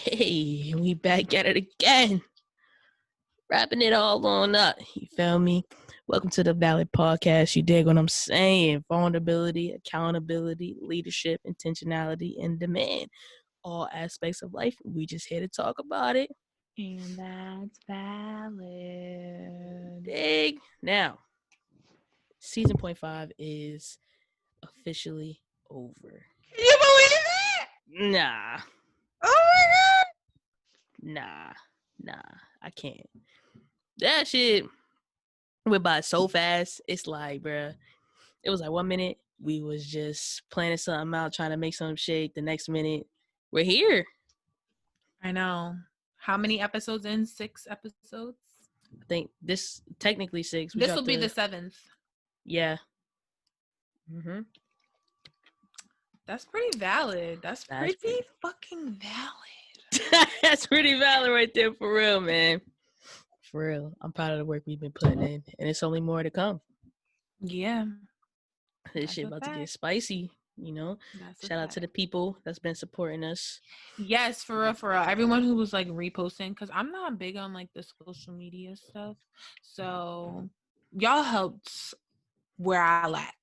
Hey, we back at it again. Wrapping it all on up. You feel me? Welcome to the Valid Podcast. You dig what I'm saying? Vulnerability, accountability, leadership, intentionality, and demand. All aspects of life. We just here to talk about it. And that's valid. Dig. Now, season 0.5 is officially over. Can you believe it? Nah. Oh Nah. I can't. That shit went by so fast. It's like, bruh, it was like 1 minute we was just planning something out, trying to make something shake. The next minute we're here. my God. I know. How many episodes in? 6 episodes? I think this technically 6. This will be the 7th. Yeah. Mm-hmm. That's pretty valid. That's pretty fucking valid. That's pretty valid right there, for real, man. For real. I'm proud of the work we've been putting in, and it's only more to come. Yeah. This shit about to get spicy, you know. Shout out to the people that's been supporting us. Yes, for real. Everyone who was like reposting, because I'm not big on like the social media stuff. So y'all helped where I lack.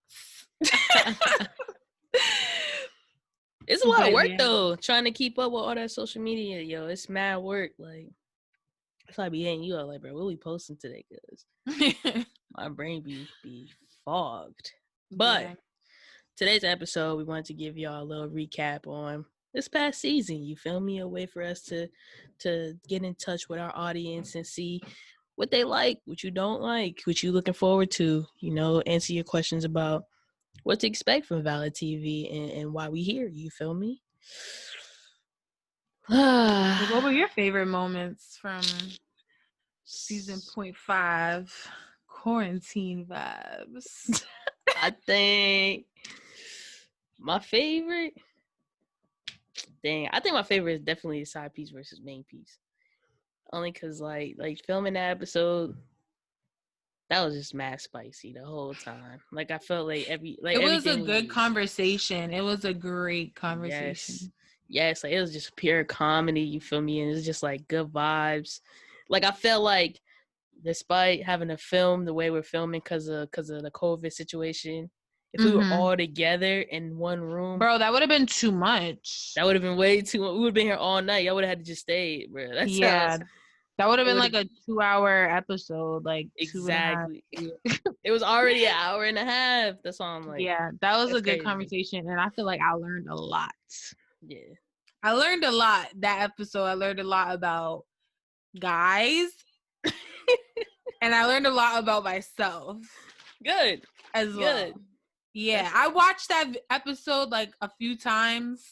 It's a lot of work though, trying to keep up with all that social media, yo. It's mad work. Like, that's why I be hitting you up, like, bro, what we posting today? Cause my brain be fogged. But today's episode, we wanted to give y'all a little recap on this past season. You feel me? A way for us to get in touch with our audience and see what they like, what you don't like, what you looking forward to. You know, answer your questions about what to expect from Valid TV and why we here. You feel me? What were your favorite moments from season 0.5 quarantine vibes? I think my favorite is definitely side piece versus main piece. Only because like filming that episode, that was just mad spicy the whole time. Like, I felt like it was a good conversation. It was a great conversation. Yes, like, it was just pure comedy, you feel me? And it was just like good vibes. Like, I felt like despite having to film the way we're filming because of the COVID situation, if we were all together in one room, bro, that would have been too much. That would have been way too much. We would have been here all night. Y'all would have had to just stay, bro. That would have been like a 2-hour episode, like exactly. It was already an hour and a half. That's all I'm like. Yeah, that was a good conversation, and I feel like I learned a lot. Yeah, I learned a lot that episode. I learned a lot about guys, and I learned a lot about myself. Good as well. Yeah, I watched that episode like a few times,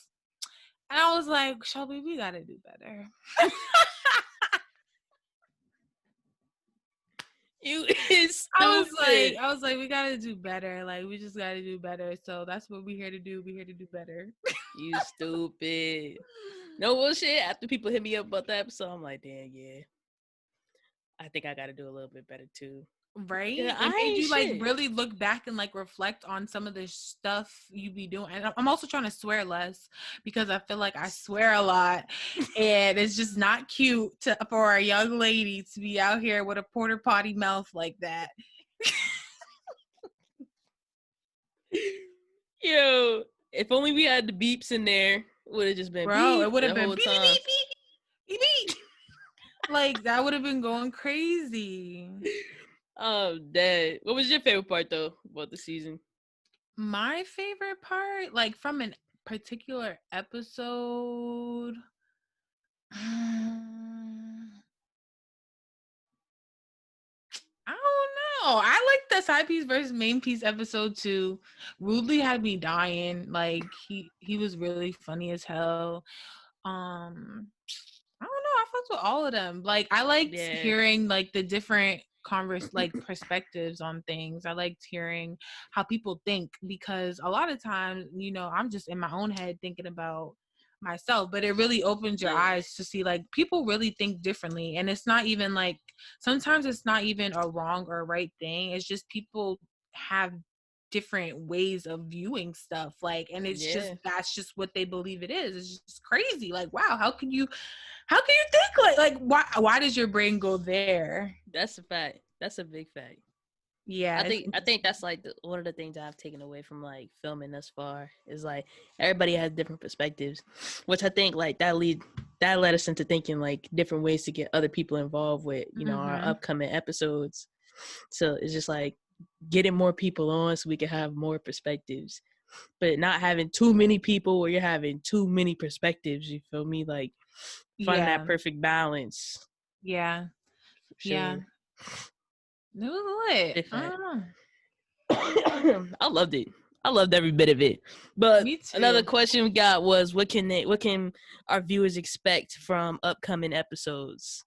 and I was like, Shelby, we gotta do better. I was like, we gotta do better. Like, we just gotta do better. So that's what we're here to do. We're here to do better. You stupid. No bullshit. After people hit me up about that episode, I'm like, damn, yeah. I think I gotta do a little bit better too. Right? Yeah, it made you like really look back and like reflect on some of the stuff you be doing. And I'm also trying to swear less because I feel like I swear a lot, and it's just not cute for a young lady to be out here with a porta potty mouth like that. Yo, if only we had the beeps in there, would have just been bro. It would have been beep, beep, beep, beep, beep. Like, that would have been going crazy. Oh, dead. What was your favorite part though about the season? My favorite part, like from a particular episode, I don't know. I like the side piece versus main piece episode too. Rudely had me dying. Like, he was really funny as hell. I don't know. I fucked with all of them. Like, I liked hearing like the different perspectives on things. I liked hearing how people think, because a lot of times, you know, I'm just in my own head thinking about myself, but it really opens your eyes to see like people really think differently. And it's not even like, sometimes it's not even a wrong or right thing. It's just people have different ways of viewing stuff, like, and it's just, that's just what they believe it is. It's just crazy. Like, wow, how can you think like why does your brain go there? That's a fact. That's a big fact. Yeah, I think that's like one of the things I've taken away from like filming thus far is like everybody has different perspectives, which I think like that led us into thinking like different ways to get other people involved with, you know, our upcoming episodes. So it's just like getting more people on so we can have more perspectives, but not having too many people where you're having too many perspectives. You feel me? Like finding that perfect balance. Yeah. Sure. Yeah. It was lit. I don't know. I loved it. I loved every bit of it. But another question we got was, what can our viewers expect from upcoming episodes?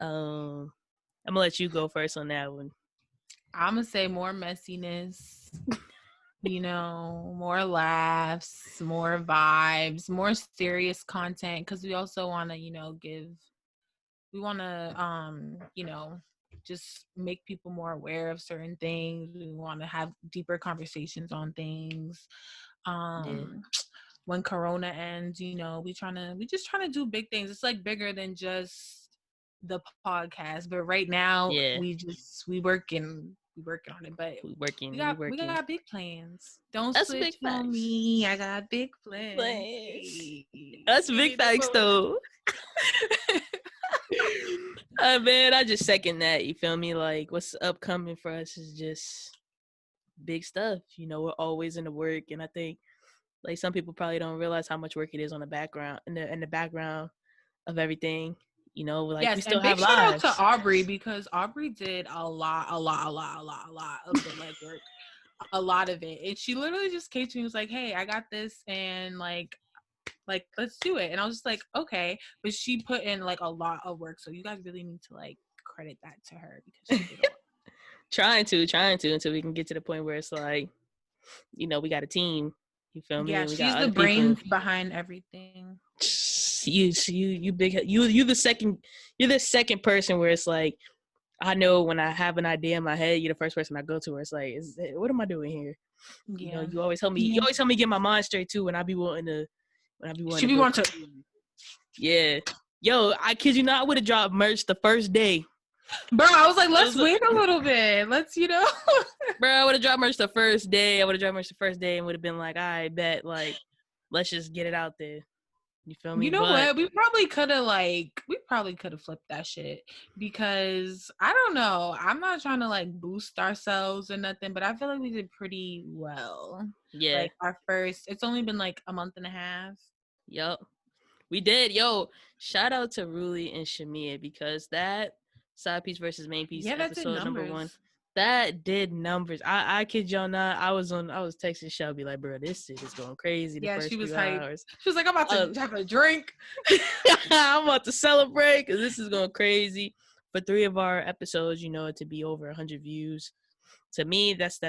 I'm gonna let you go first on that one. I'm gonna say more messiness. You know, more laughs, more vibes, more serious content, because we also want to, you know, you know, just make people more aware of certain things. We want to have deeper conversations on things. When Corona ends, you know, we just trying to do big things. It's like bigger than just the podcast, but right now we working on it, but we got big plans. That's switch on me. I got big plans. That's big facts though. Man, I just second that. You feel me? Like what's upcoming for us is just big stuff. You know, we're always in the work, and I think like some people probably don't realize how much work it is on the background in the background of everything. You know, like we still have lives. Shout out to Aubrey, because Aubrey did a lot of the legwork, a lot of it, and she literally just came to me and was like, "Hey, I got this," and like let's do it. And I was just like, okay, but she put in like a lot of work, so you guys really need to like credit that to her, because she did a lot. trying to until we can get to the point where it's like, you know, we got a team. You feel me? Yeah, she's the brains behind everything. You the second person where it's like, I know when I have an idea in my head, you're the first person I go to where it's like, what am I doing here? Yeah. You know, you always help me. You always help me get my mind straight too. When I be wanting to. Yeah. Yo, I kid you not, I would have dropped merch the first day. Bro, I was like, let's wait a little bit. Let's, you know. Bro, I would have dropped merch the first day. And would have been like, I bet, like, let's just get it out there. You feel me? You know what? We probably could have flipped that shit, because I don't know. I'm not trying to like boost ourselves or nothing, but I feel like we did pretty well. Yeah. Like it's only been like a month and a half. Yep. We did. Yo, shout out to Ruli and Shamia, because that side piece versus main piece episode number 1, that did numbers. I kid y'all not. I was texting Shelby like, bro, this shit is going crazy. The first she was few hyped. hours. She was like, I'm about to have a drink. I'm about to celebrate because this is going crazy. For 3 of our episodes, you know, to be over 100 views. To me, that's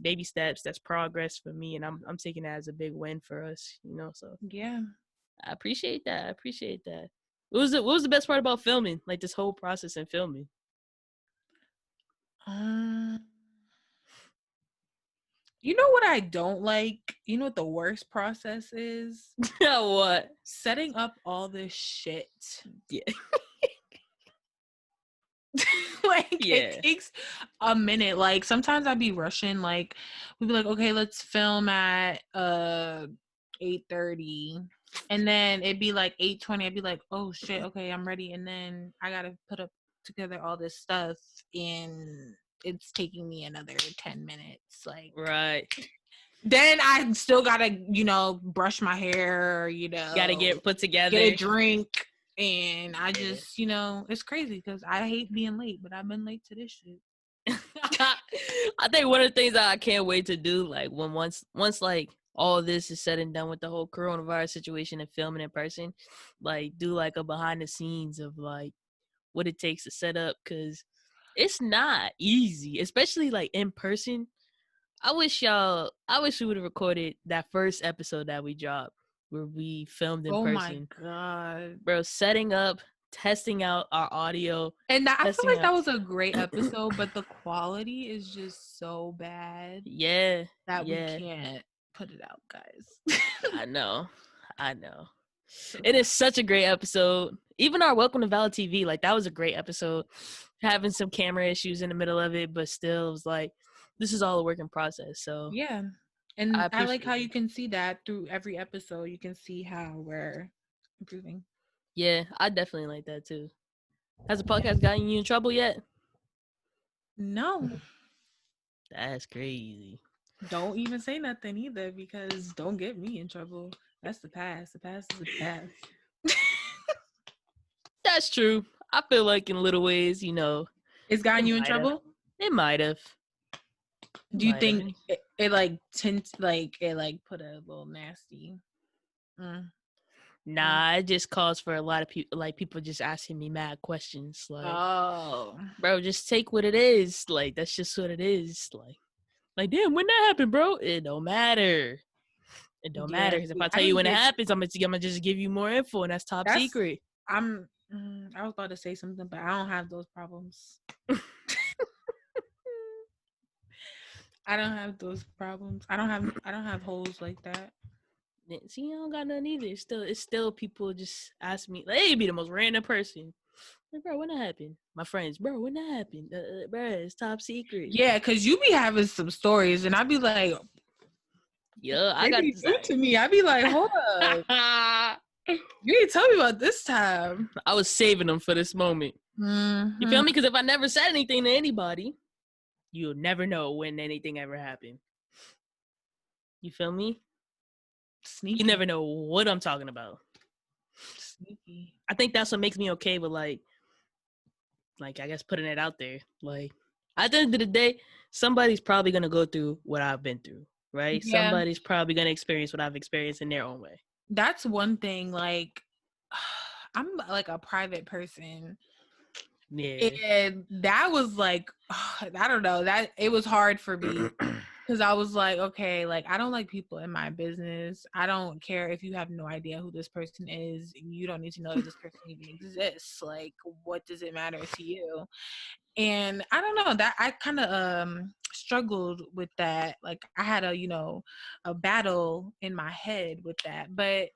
baby steps. That's progress for me, and I'm taking that as a big win for us. You know, so yeah. I appreciate that. What was the best part about filming? Like this whole process in filming? You know what I don't like? You know what the worst process is? What? Setting up all this shit. Yeah. It takes a minute. Like sometimes I'd be rushing. Like we'd be like, okay, let's film at 8:30, and then it'd be like 8:20. I'd be like, oh shit, okay, I'm ready. And then I gotta put up together all this stuff, and it's taking me another 10 minutes. Like, right. Then I still gotta, you know, brush my hair, you know, gotta get put together, get a drink. And I just, you know, it's crazy because I hate being late, but I've been late to this shit. I think one of the things that I can't wait to do, like when once like all this is said and done with the whole coronavirus situation and filming in person, like do like a behind the scenes of like what it takes to set up, because it's not easy, especially like in person. I wish we would have recorded that first episode that we dropped where we filmed in person. Oh my God. Bro, setting up testing out our audio. And I feel like that was a great episode, but the quality is just so bad. Yeah. That we can't put it out, guys. I know. It is such a great episode. Even our Welcome to VALIDTV, like that was a great episode. Having some camera issues in the middle of it, but still it was like, this is all a work in process. So yeah. And I like how you can see that through every episode. You can see how we're improving. Yeah, I definitely like that too. Has the podcast gotten you in trouble yet? No. That's crazy. Don't even say nothing either, because don't get me in trouble. That's the past. The past is the past. That's true. I feel like in little ways, you know. It's gotten you in trouble? It might have. Do you think it like put a little nasty? Nah, it just calls for a lot of people, like people just asking me mad questions. Like, oh, bro, just take what it is. Like, that's just what it is. Like, damn, when that happened, bro? It don't matter. It don't matter, because if I tell you when it happens, I'm gonna just give you more info, and that's secret. I was about to say something, but I don't have those problems. I don't have those problems. I don't have holes like that. See, you don't got nothing either. It's still people just ask me. Like, it'd be the most random person. Like, bro, when that happened? My friends, bro, when that happened? Bro, it's top secret. Yeah, because you be having some stories, and I'd be like, yeah, I got this to me. I'd be like, hold up. You didn't tell me about this time. I was saving them for this moment. Mm-hmm. You feel me? Because if I never said anything to anybody, you'll never know when anything ever happened. You feel me? Sneaky. You never know what I'm talking about. Sneaky. I think that's what makes me okay with like I guess putting it out there. Like, at the end of the day, somebody's probably gonna go through what I've been through, right? Yeah. Somebody's probably gonna experience what I've experienced in their own way. That's one thing. Like, I'm like a private person. Yeah. And that was like, I don't know, that it was hard for me. Because I was like, okay, like, I don't like people in my business. I don't care if you have no idea who this person is. You don't need to know if this person even exists. Like, what does it matter to you? And I don't know, that I kind of struggled with that. Like, I had a battle in my head with that. But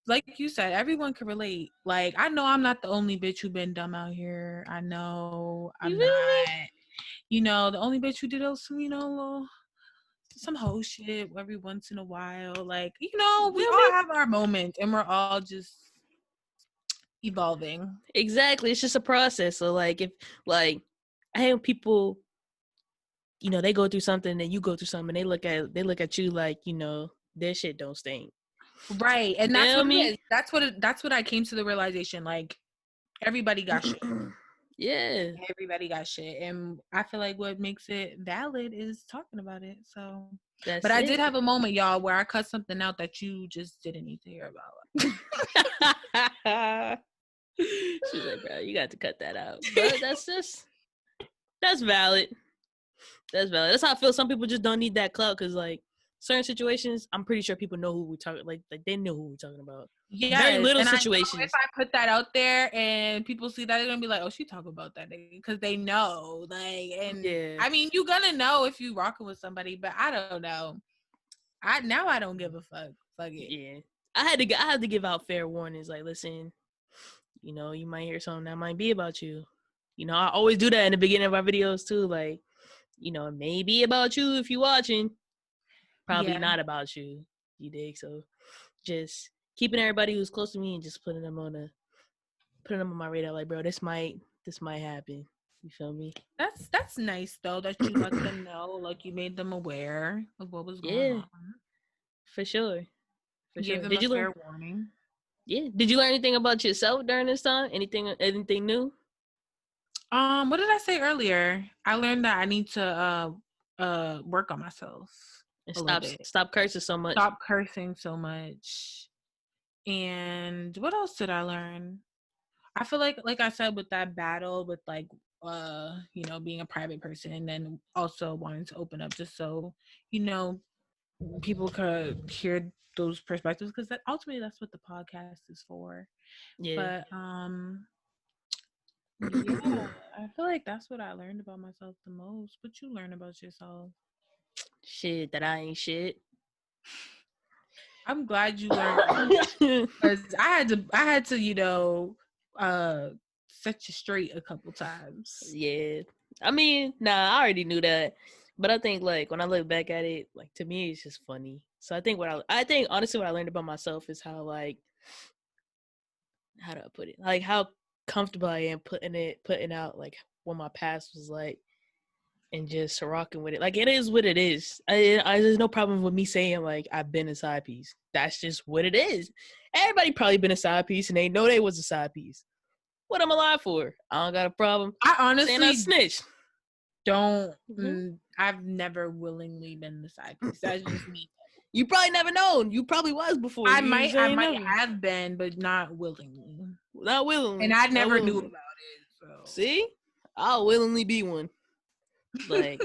like you said, everyone can relate. Like, I know I'm not the only bitch who been dumb out here. I know I'm not, the only bitch who did some, some whole shit every once in a while. Like, we all have our moments, and we're all just evolving. Exactly. It's just a process. So like, if I have people, they go through something and you go through something, and they look at you like, their shit don't stink. Right. And that's what it is. That's what I came to the realization. Like, everybody got shit. Yeah. Everybody got shit. And I feel like what makes it valid is talking about it. So but I did have a moment, y'all, where I cut something out that you just didn't need to hear about. She's like, bro, you got to cut that out. But that's valid. That's valid. That's how I feel. Some people just don't need that clout, because like certain situations, I'm pretty sure people know who we talking. Like they know who we're talking about. Yeah, very little situations. If I put that out there and people see that, they're gonna be like, "Oh, she talk about that," because they know. Like, and yeah. I mean, you're gonna know if you rocking with somebody, but I don't know. I don't give a fuck. Fuck it. Yeah, I had to give out fair warnings. Like, listen, you might hear something that might be about you. I always do that in the beginning of our videos too. Like, it may be about you if you're watching. Probably not about you. You dig? So just keeping everybody who's close to me and just putting them on my radar. Like, bro, this might happen. You feel me? That's nice though, that you let them know, like you made them aware of what was going on. For sure. Give them a fair warning. Yeah. Did you learn anything about yourself during this time? Anything new? What did I say earlier? I learned that I need to work on myself. And stop cursing so much. Stop cursing so much. And what else did I learn? I feel like I said, with that battle with like being a private person, and then also wanting to open up just so people could hear those perspectives, because ultimately that's what the podcast is for. Yeah. But Yeah, I feel like that's what I learned about myself the most. What you learn about yourself? Shit, that I ain't shit. I'm glad you learned that because I had to, set you straight a couple times. Yeah. I mean, nah, I already knew that. But I think like when I look back at it, like to me it's just funny. So I think honestly what I learned about myself is how like how do I put it? Like how comfortable I am putting out like what my past was like and just rocking with it. Like it is what it is. There's no problem with me saying like I've been a side piece. That's just what it is. Everybody probably been a side piece and they know they was a side piece. What I'm alive for? I don't got a problem I saying I honestly snitch. don't. I've never willingly been the side piece. That's just me. You probably never known. You probably was before. I You might never. have been, but not willingly. Not willingly. And I never willingly. knew about it. So. See? I'll willingly be one. Like,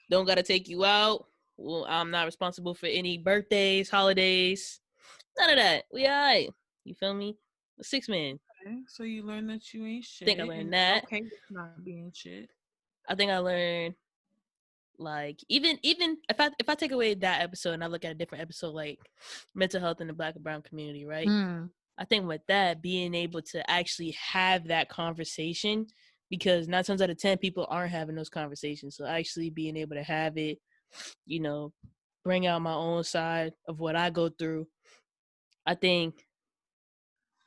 don't gotta take you out. Well, I'm not responsible for any birthdays, holidays. None of that. We alright. You feel me? A 6-man. Okay, so you learned that you ain't shit. I think I learned that. Okay, it's not being shit. I think I learned like even if I take away that episode and I look at a different episode like mental health in the Black and brown community, right? I think with that, being able to actually have that conversation, because 9 times out of 10 people aren't having those conversations. So actually being able to have it, bring out my own side of what I go through, I think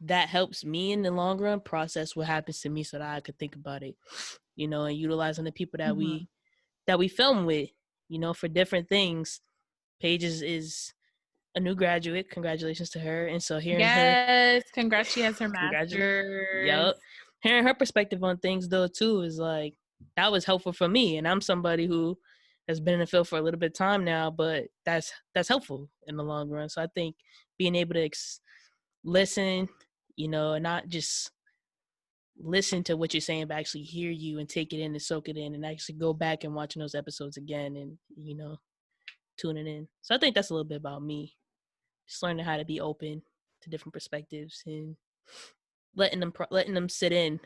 that helps me in the long run process what happens to me so that I could think about it, and utilizing the people that we film with, for different things. Paige is a new graduate. Congratulations to her. And so hearing her, congrats, she has her master's. Yep. Hearing her perspective on things though too is like that was helpful for me. And I'm somebody who has been in the field for a little bit of time now, but that's helpful in the long run. So I think being able to listen, and not just listen to what you're saying, but actually hear you and take it in and soak it in and actually go back and watching those episodes again and, tuning in. So I think that's a little bit about me. Just learning how to be open to different perspectives and letting them sit in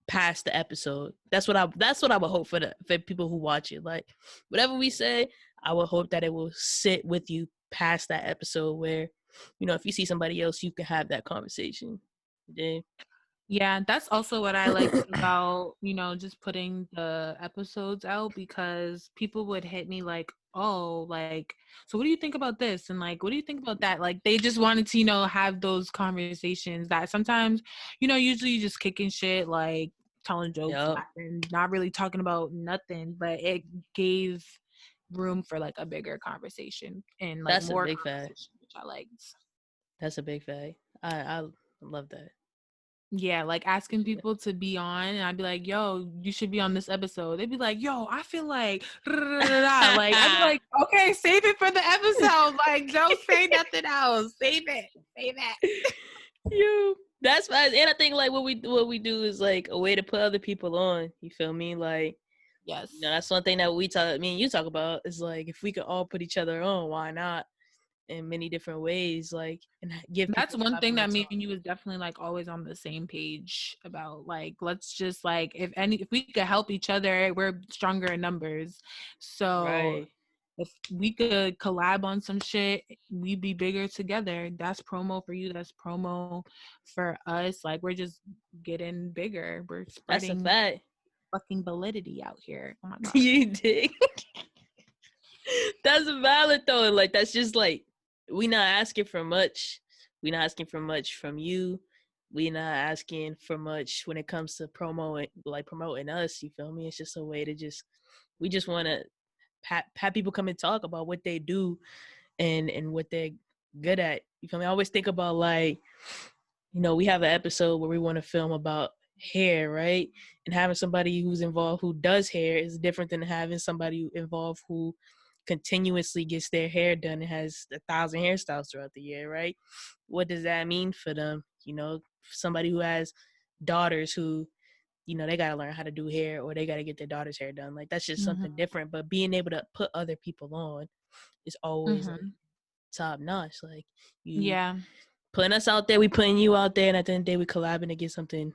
past the episode. That's what I would hope for people who watch it. Like whatever we say, I would hope that it will sit with you past that episode where, if you see somebody else, you can have that conversation. Yeah, that's also what I liked about, just putting the episodes out, because people would hit me like, oh, like, so what do you think about this? And like, what do you think about that? Like, they just wanted to, have those conversations that sometimes, usually just kicking shit, like telling jokes, laughing, not really talking about nothing, but it gave room for like a bigger conversation and like that's more a big fact. which I liked. That's a big fact. I love that. Yeah, like asking people to be on, and I'd be like, "Yo, you should be on this episode." They'd be like, "Yo, I feel like," like I'd be like, "Okay, save it for the episode. Like, don't say nothing else. Save it. Save it." That's fine. And I think like what we do is like a way to put other people on. You feel me? Like, yes, that's one thing that me and you talk about is like if we could all put each other on, why not? In many different ways, like, and give that's one thing that me and you was definitely like always on the same page about. Like, let's just like if we could help each other, we're stronger in numbers. So if we could collab on some shit, we'd be bigger together. That's promo for you. That's promo for us. Like, we're just getting bigger. We're spreading that's a fact. Fucking validity out here. Oh my god. You dig? That's valid though. Like that's just like we not asking for much. We not asking for much from you. We not asking for much when it comes to promoting us. You feel me? It's just a way to we just want to have people come and talk about what they do and what they're good at. You feel me? I always think about like, we have an episode where we want to film about hair, right? And having somebody who's involved who does hair is different than having somebody involved who continuously gets their hair done and has 1,000 hairstyles throughout the year, right? What does that mean for them? Somebody who has daughters who, they got to learn how to do hair or they got to get their daughter's hair done. Like, that's just something different. But being able to put other people on is always like, top notch. Like, you putting us out there, we putting you out there, and at the end of the day, we collabing to get something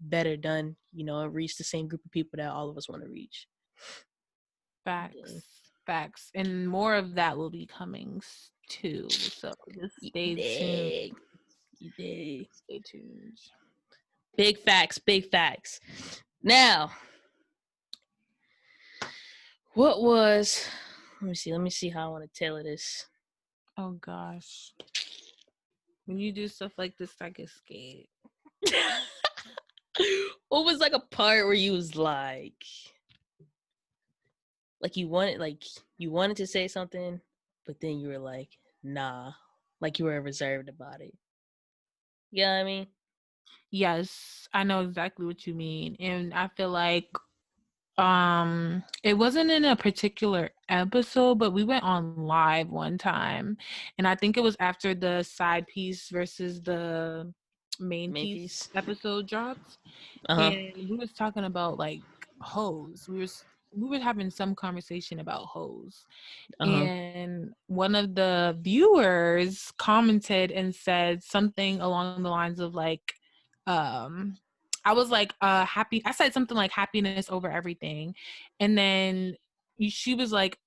better done, you know, and reach the same group of people that all of us want to reach. Facts. And more of that will be coming too. So just stay tuned. You dig. Stay tuned. Big facts. Now, what was, let me see how I want to tailor this. Oh gosh. When you do stuff like this, I get scared. What was like a part where you was like you wanted to say something, but then you were like, nah, like you were reserved about it. You know what I mean? Yes, I know exactly what you mean. And I feel like it wasn't in a particular episode, but we went on live one time, and I think it was after the side piece versus the main piece episode dropped. And we was talking about like hoes. We were having some conversation about hoes. And one of the viewers commented and said something along the lines of like, I was like, happy. I said something like happiness over everything. And then she was like,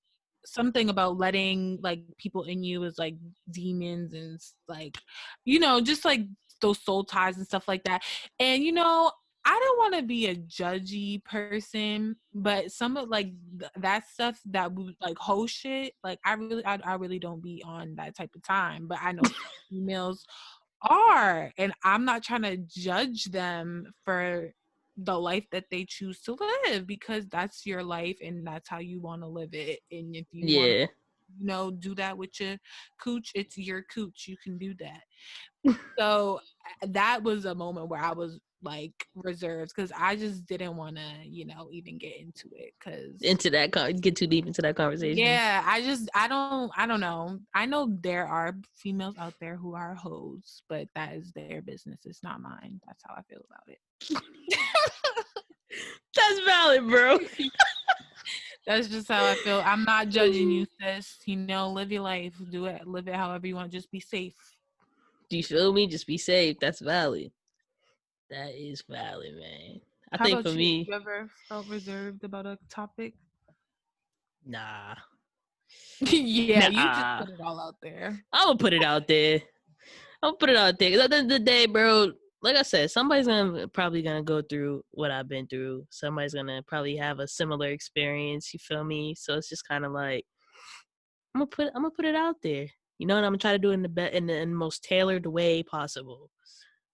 something about letting like people in you is like demons and like, you know, just like those soul ties and stuff like that. And, you know, I don't want to be a judgy person, but some of like that stuff that we like whole shit, like I really don't be on that type of time. But I know females are, and I'm not trying to judge them for the life that they choose to live, because that's your life and that's how you want to live it. And if you want to, you know, do that with your cooch, it's your cooch, you can do that. So that was a moment where I was like reserved, because I just didn't want to, you know, even get into it, because get too deep into that conversation. Yeah, I don't know. I know there are females out there who are hoes, but that is their business. It's not mine. That's how I feel about it. That's valid, bro. That's just how I feel. I'm not judging you, sis. You know, live your life. Do it. Live it however you want. Just be safe. Do you feel me? Just be safe. That's valid. That is valid, man. I think for me, you ever felt reserved about a topic? Nah. Yeah, you just put it all out there. I'm gonna put it out there. I'll put it out there. 'Cause at the end of the day, bro, like I said, somebody's probably gonna go through what I've been through. Somebody's gonna probably have a similar experience. You feel me? So it's just kind of like I'm gonna put it out there. You know, and I'm gonna try to do it in the most tailored way possible.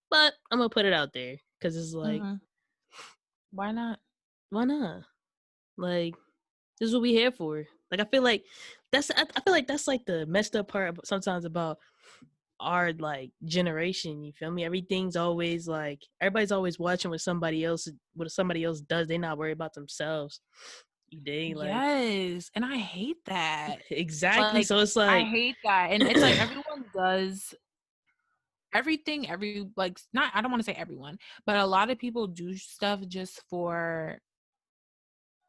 But I'm gonna put it out there because it's like, why not? Why not? Like, this is what we here for. Like, I feel like that's like the messed up part sometimes about our like generation. You feel me? Everything's always like everybody's always watching what somebody else does. They're not worried about themselves. You dig? Like, yes, and I hate that. Exactly. Like, so it's like I hate that, and it's like everyone does everything. I don't want to say everyone, but a lot of people do stuff just for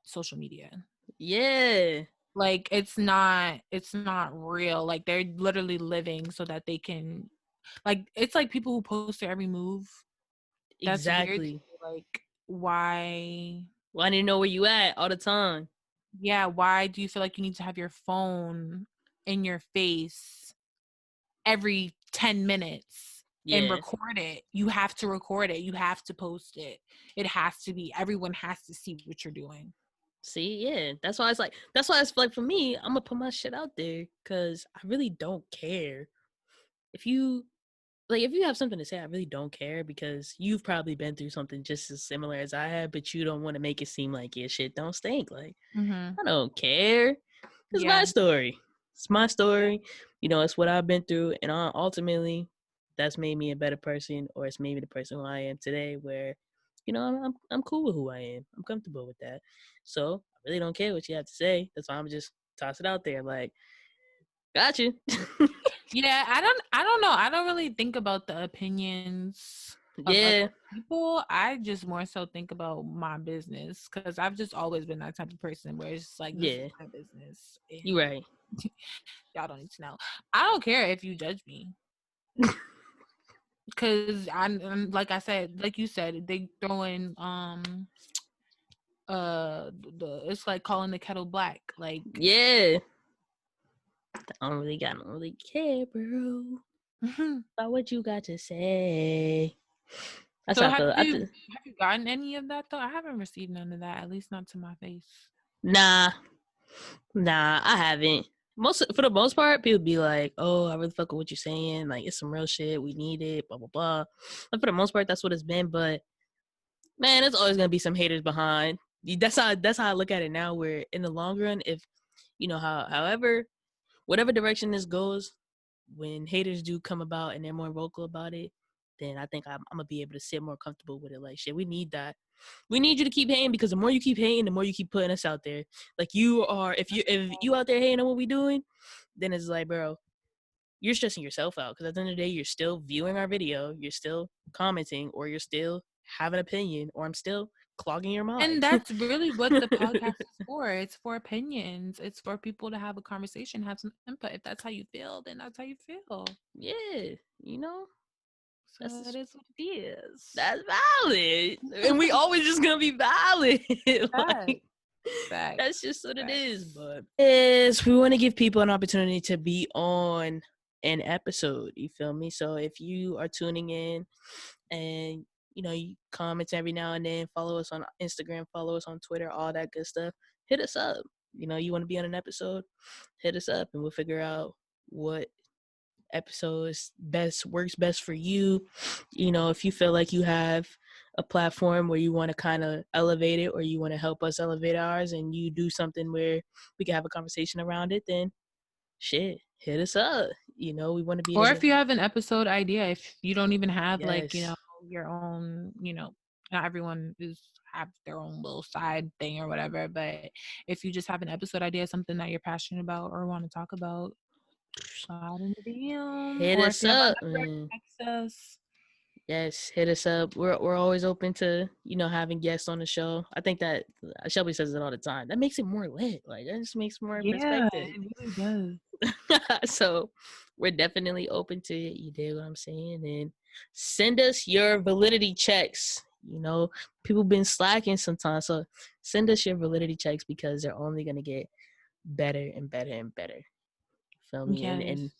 social media. Yeah. Like it's not real. Like they're literally living so that they can, like, it's like people who post their every move. That's Exactly. weird. Like, why? Well, I didn't know where you at all the time. Yeah, why do you feel like you need to have your phone in your face every 10 minutes and record it? You have to record it. You have to post it. It has to be. Everyone has to see what you're doing. See, yeah. That's why it's like for me, I'm gonna put my shit out there because I really don't care. If you have something to say, I really don't care because you've probably been through something just as similar as I have, but you don't want to make it seem like your shit don't stink. Like, I don't care. It's my story. It's my story. You know, it's what I've been through, and ultimately, that's made me a better person, or it's made me the person who I am today. Where, you know, I'm cool with who I am. I'm comfortable with that. So I really don't care what you have to say. That's why I'm just toss it out there. Like, got you. Yeah, I don't know. I don't really think about the opinions of other people. I just more so think about my business, because I've just always been that type of person where it's like, this is my business. You right. Y'all don't need to know. I don't care if you judge me. Because I'm like I said, like you said, they throw in it's like calling the kettle black. Like, yeah, I don't really care, bro. About what you got to say. That's so how I feel. have you gotten any of that though? I haven't received none of that, at least not to my face. Nah, I haven't. For the most part, people be like, "Oh, I really fuck with what you're saying. Like, it's some real shit. We need it. Blah blah blah." But for the most part, that's what it's been. But man, there's always gonna be some haters behind. That's how I look at it now. Where in the long run, if however, whatever direction this goes, when haters do come about and they're more vocal about it, then I think I'm gonna be able to sit more comfortable with it. Like, shit, we need that. We need you to keep hating, because the more you keep hating, the more you keep putting us out there. Like, if you out there hating on what we doing, then it's like, bro, you're stressing yourself out, because at the end of the day, you're still viewing our video, you're still commenting, or you're still have an opinion, or I'm still clogging your mind. And that's really what the podcast is for. It's for opinions. It's for people to have a conversation, have some input. If that's how you feel, then that's how you feel. Yeah, you know. So that is what it is. That's valid. And we always just gonna be valid. Like, that's just what it is. But we want to give people an opportunity to be on an episode. You feel me? So if you are tuning in and you comment every now and then, follow us on Instagram, follow us on Twitter, all that good stuff, hit us up. You want to be on an episode, hit us up and we'll figure out what episodes works best for you. If you feel like you have a platform where you want to kind of elevate it, or you want to help us elevate ours, and you do something where we can have a conversation around it, then shit, hit us up. We want to be, or if you have an episode idea, if you don't even have yes, your own, not everyone have their own little side thing or whatever, but if you just have an episode idea, something that you're passionate about or want to talk about, slide in the DM. hit Or us if you have up, access. Yes, hit us up. We're always open to having guests on the show. I think that Shelby says it all the time. That makes it more lit. Like, that just makes more perspective. It really does. So we're definitely open to it. You dig what I'm saying? And send us your validity checks. People been slacking sometimes, so send us your validity checks, because they're only gonna get better and better and better. Feel me? Yes. And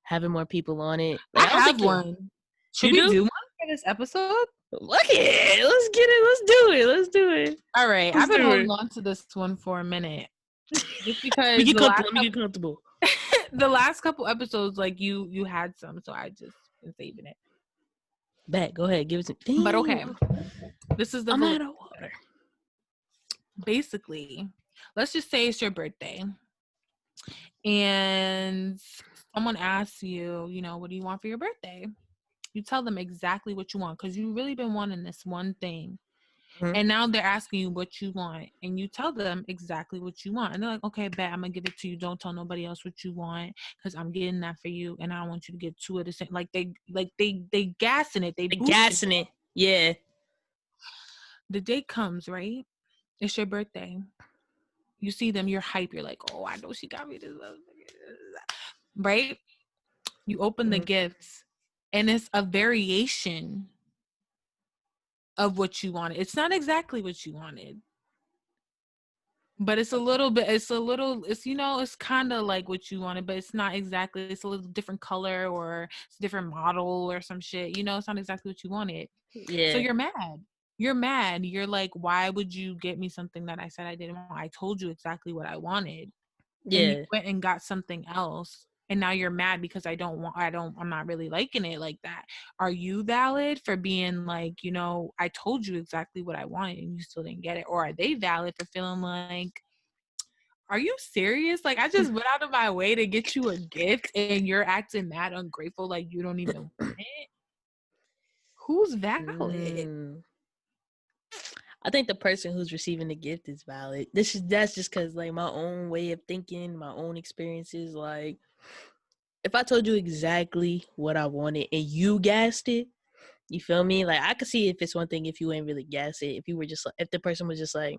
having more people on it. Like, I have one. Should we do one for this episode? Look at it. Let's get it. Let's do it. All right. I've been holding on to this one for a minute. Just because let me get comfortable. The last couple episodes, like you had some, so I just been saving it. Bet, go ahead, give it to me. But okay. This is the I'm out of water. Basically, let's just say it's your birthday. And someone asks you, what do you want for your birthday? You tell them exactly what you want, because you've really been wanting this one thing. Mm-hmm. And now they're asking you what you want, and you tell them exactly what you want. And they're like, okay, bet, I'm going to give it to you. Don't tell nobody else what you want, because I'm getting that for you, and I don't want you to get two of the same. Like they gassing it. They gassing it. Yeah. The day comes, right? It's your birthday. You see them, you're hype. You're like, oh, I know she got me this. Right? You open the gifts, and it's a variation of what you wanted. It's not exactly what you wanted, but it's kind of like what you wanted, but it's not exactly. It's a little different color, or it's a different model or some shit. It's not exactly what you wanted. Yeah. So you're mad. You're like, why would you get me something that I said I didn't want? I told you exactly what I wanted. Yeah. And you went and got something else. And now you're mad because I'm not really liking it like that. Are you valid for being like, I told you exactly what I wanted and you still didn't get it? Or are they valid for feeling like, are you serious? Like, I just went out of my way to get you a gift and you're acting mad ungrateful, like you don't even want it? Who's valid? I think the person who's receiving the gift is valid. That's just because, like, my own way of thinking, my own experiences. Like, if I told you exactly what I wanted and you gassed it, you feel me? Like, I could see if it's one thing if you ain't really gas it. If the person was just like,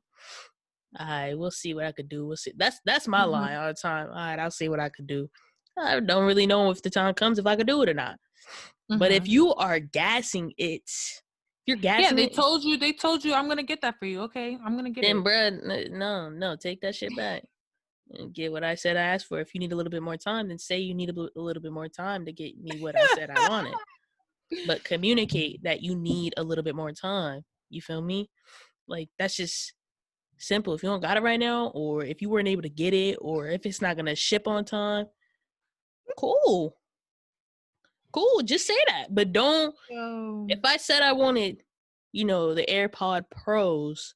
all right, we'll see what I could do. We'll see. That's my line all the time. All right, I'll see what I could do. I don't really know if the time comes if I could do it or not. But if you are gassing it, if you're gassing they told you I'm gonna get that for you. Okay, I'm gonna get it. Then, bruh, no, take that shit back and get what I said I asked for. If you need a little bit more time, then say you need a little bit more time to get me what I said I wanted. But communicate that you need a little bit more time. You feel me? Like, that's just simple. If you don't got it right now, or if you weren't able to get it, or if it's not gonna ship on time, cool. Just say that. But don't. If I said I wanted, the AirPod Pros,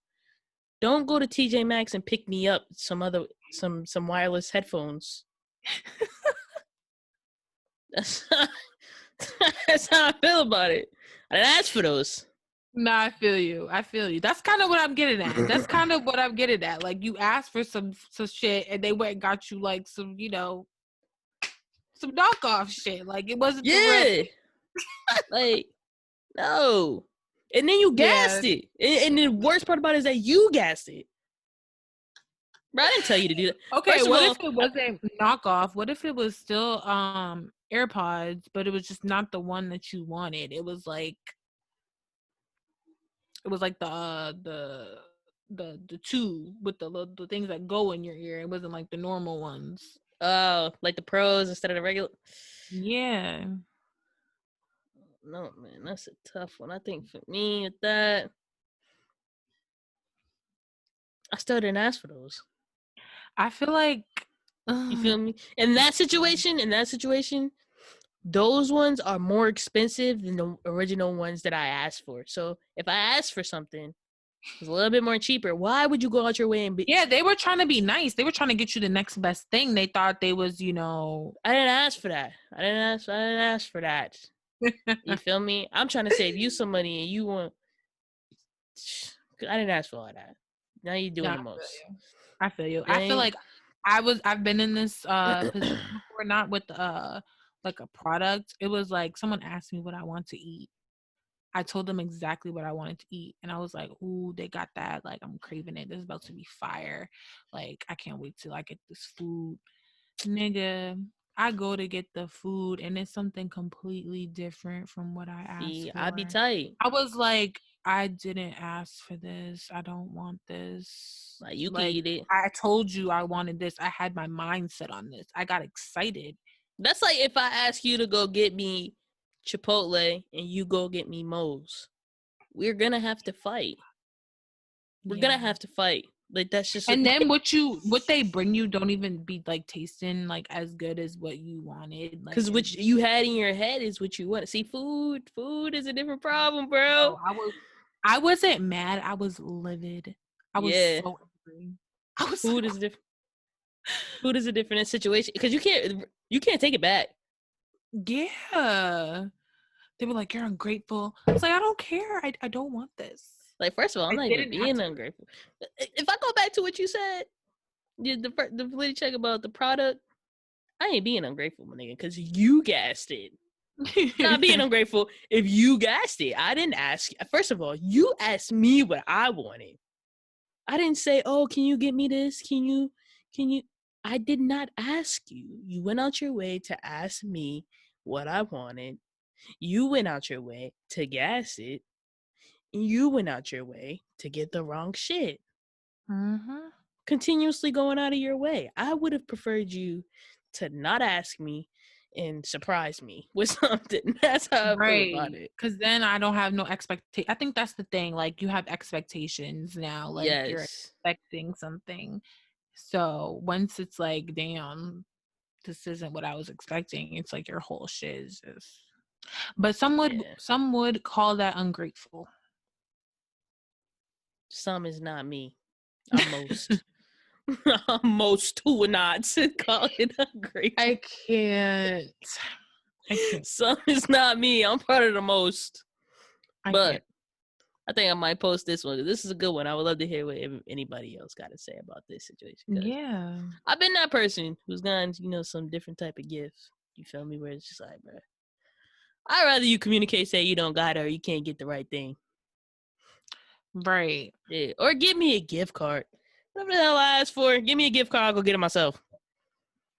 don't go to TJ Maxx and pick me up some wireless headphones. That's how I feel about it. I didn't ask for those. Nah, I feel you. That's kind of what I'm getting at. Like, you asked for some shit, and they went and got you like some, some knockoff shit. Like, it wasn't the real. Like, no. And then you gassed it. And the worst part about it is that you gassed it. Bro, I didn't tell you to do that. Okay, if it wasn't knockoff? What if it was still AirPods, but it was just not the one that you wanted? It was like the two with the things that go in your ear. It wasn't like the normal ones. Oh, like the Pros instead of the regular? Yeah. No, man, that's a tough one. I think for me with that, I still didn't ask for those. I feel like you feel me? In that situation, those ones are more expensive than the original ones that I asked for. So if I asked for something, it's a little bit more cheaper. Why would you go out your way and be? Yeah, they were trying to be nice. They were trying to get you the next best thing. They thought they was, I didn't ask for that. I didn't ask for that. You feel me? I'm trying to save you some money, and you want. I didn't ask for all that. Now you're doing the most. I feel you. I feel like I've been in this position before, not with like a product. It was like someone asked me what I want to eat. I told them exactly what I wanted to eat, and I was like, "Ooh, they got that! Like, I'm craving it. This is about to be fire! Like, I can't wait till I get this food, nigga." I go to get the food, and it's something completely different from what I asked for. I'd be tight. I was like, I didn't ask for this. I don't want this. Like, you can eat it. I told you I wanted this. I had my mind set on this. I got excited. That's like if I ask you to go get me Chipotle and you go get me Moe's. We're gonna have to fight. We're gonna have to fight. Like, that's just. And then what they bring you don't even be like tasting like as good as what you wanted. Because what you had in your head is what you want. See, food is a different problem, bro. No, I wasn't mad. I was livid. I was so angry. Food is different. Food is a different situation because you can't take it back. Yeah. They were like, "You're ungrateful." I was like, "I don't care. I don't want this." Like, first of all, I'm not even being ungrateful. If I go back to what you said, the validity check about the product, I ain't being ungrateful, my nigga, because you gassed it. Not being ungrateful if you gassed it. I didn't ask. First of all, you asked me what I wanted. I didn't say, "Oh, can you get me this? Can you?" I did not ask you. You went out your way to ask me what I wanted. You went out your way to gas it. You went out your way to get the wrong shit. Mm-hmm. Continuously going out of your way. I would have preferred you to not ask me and surprise me with something. That's how I feel about it. Because then I don't have no expectation. I think that's the thing. Like, you have expectations now. Like, you're expecting something. So once it's like, damn, this isn't what I was expecting, it's like your whole shit is just. But some would call that ungrateful. Some is not me. I'm most. I'm most who would not call it ungrateful. I can't. Some is not me. I'm part of the most. But I think I might post this one. This is a good one. I would love to hear what anybody else got to say about this situation. Yeah. I've been that person who's gotten, some different type of gifts. You feel me? Where it's just like, bro, I'd rather you communicate, say you don't got it or you can't get the right thing. Right. Yeah. Or give me a gift card. Whatever the hell I asked for, give me a gift card. I'll go get it myself.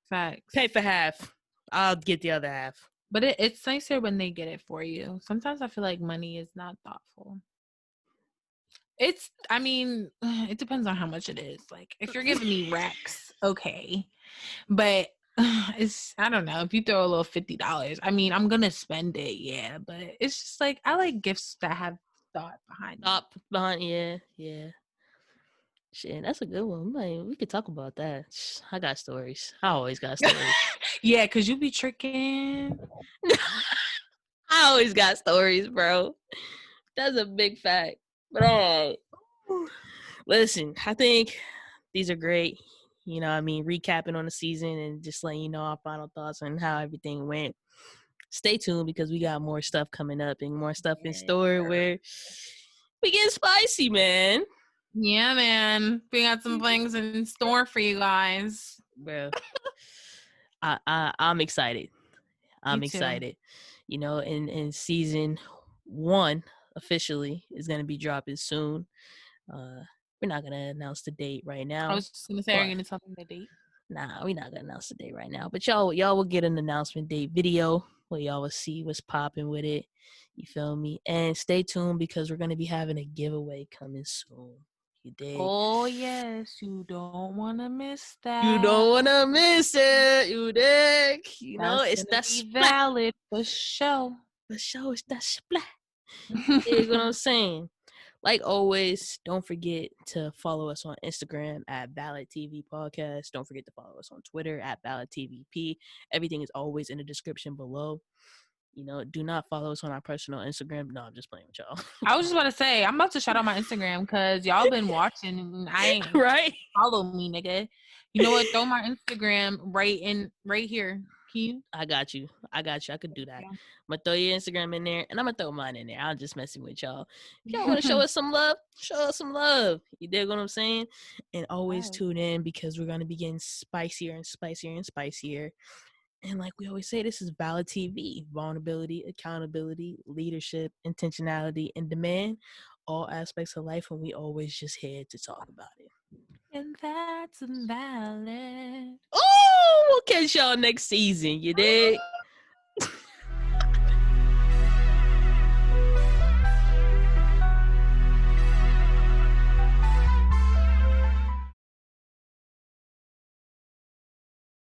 Facts. Pay for half. I'll get the other half. But it's nicer when they get it for you. Sometimes I feel like money is not thoughtful. I mean, it depends on how much it is. Like, if you're giving me racks, okay. But I don't know. If you throw a little $50, I mean, I'm going to spend it, yeah. But it's just like, I like gifts that have thought behind it. Yeah. Shit, that's a good one. We could talk about that. I got stories. I always got stories. Yeah, because you be tricking. I always got stories, bro. That's a big fact. But all right. Listen, I think these are great. You know, I mean, recapping on the season and just letting you know our final thoughts on how everything went. Stay tuned because we got more stuff coming up and more stuff in store where we get spicy, man. Yeah, man. We got some things in store for you guys. Bro. I'm excited. I'm excited. You know, in season 1 officially is going to be dropping soon. We're not going to announce the date right now. I was just going to say, are you going to tell them the date? Nah, we're not going to announce the date right now. But y'all will get an announcement date video where y'all will see what's popping with it. You feel me? And stay tuned because we're going to be having a giveaway coming soon. You dig? Oh, yes. You don't want to miss that. You don't want to miss it. You dig? You know, it's that valid for sure. For sure, it's that splat. You dig what I'm saying? Like always, don't forget to follow us on Instagram at VALIDTV Podcast. Don't forget to follow us on Twitter at VALIDTVP. Everything is always in the description below. You know, do not follow us on our personal Instagram. No, I'm just playing with y'all. I was just about to say, I'm about to shout out my Instagram because y'all been watching and I ain't right. Follow me, nigga. You know what? Throw my Instagram right here. Can you? I got you. I could do that. I'm gonna throw your Instagram in there and I'm gonna throw mine in there. I'm just messing with y'all. If y'all want to show us some love, show us some love. You dig what I'm saying? And always tune in because we're gonna be getting spicier and spicier and spicier. And like we always say, this is Valid TV. Vulnerability, accountability, leadership, intentionality, and demand. All aspects of life, and we always just here to talk about it. And that's valid. Oh, we'll catch y'all next season. You dig?